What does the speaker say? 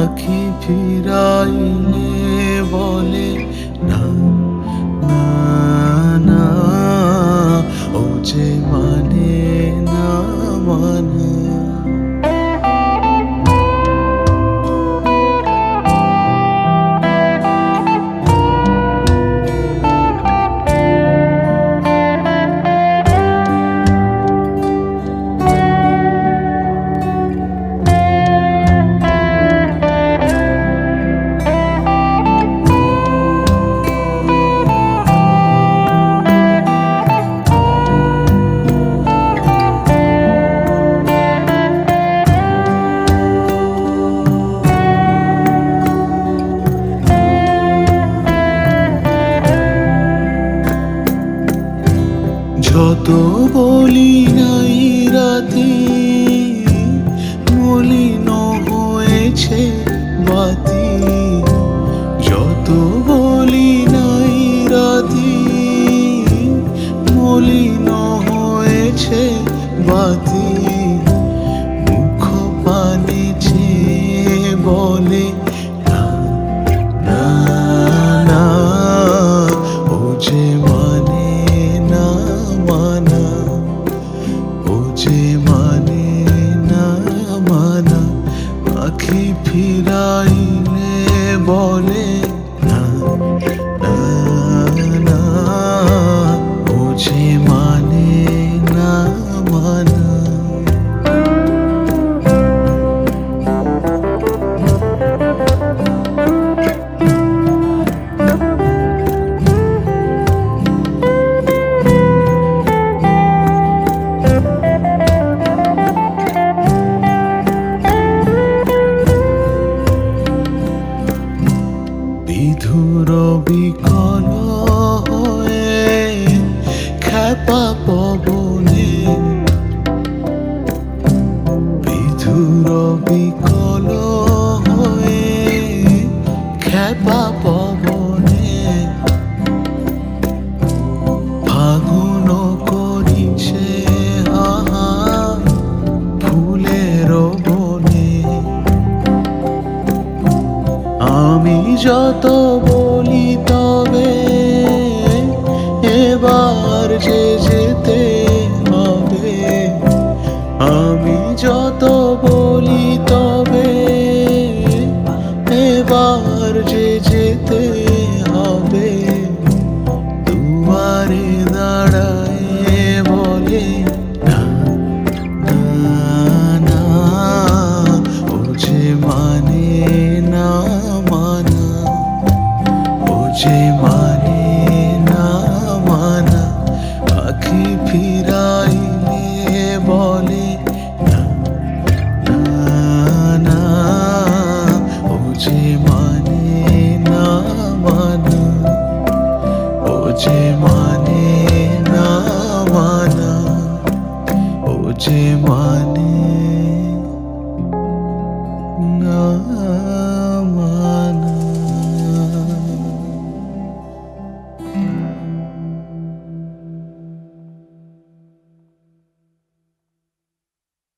আখি ফিরাইলে বলে না না না, ও যে মানে না মানা। যত বলি নাই রাতে, মলিন হয়েছে বাতি। যত বলি নাই রাতে, মলিন হয়েছে বাতি। মুখ পানে চেয়ে বলে না না না, ও যে মানে না মানা, ও যে মানে না মানা। আখি ফিরাইলে বলে না না না, ও যে মানে না মানা। বিধুর বিকল হয়ে খেপা পবনে, বিধুর বিকল হয়ে খেপা পবনে। ফাগুন করিছে হাহা ফুলের বনে। আমি যত বলি তবে এবার যে যেতে হবে। আমি যত বলি তবে এবার যে যেতে হবে। দুয়ারে দাঁড়ায় বলে না না না, ও যে মানে না মানা, ও যে মানে না মানা। আখি ফিরাইলে বলে না না না, ও যে মানে না মানা, ও যে মানে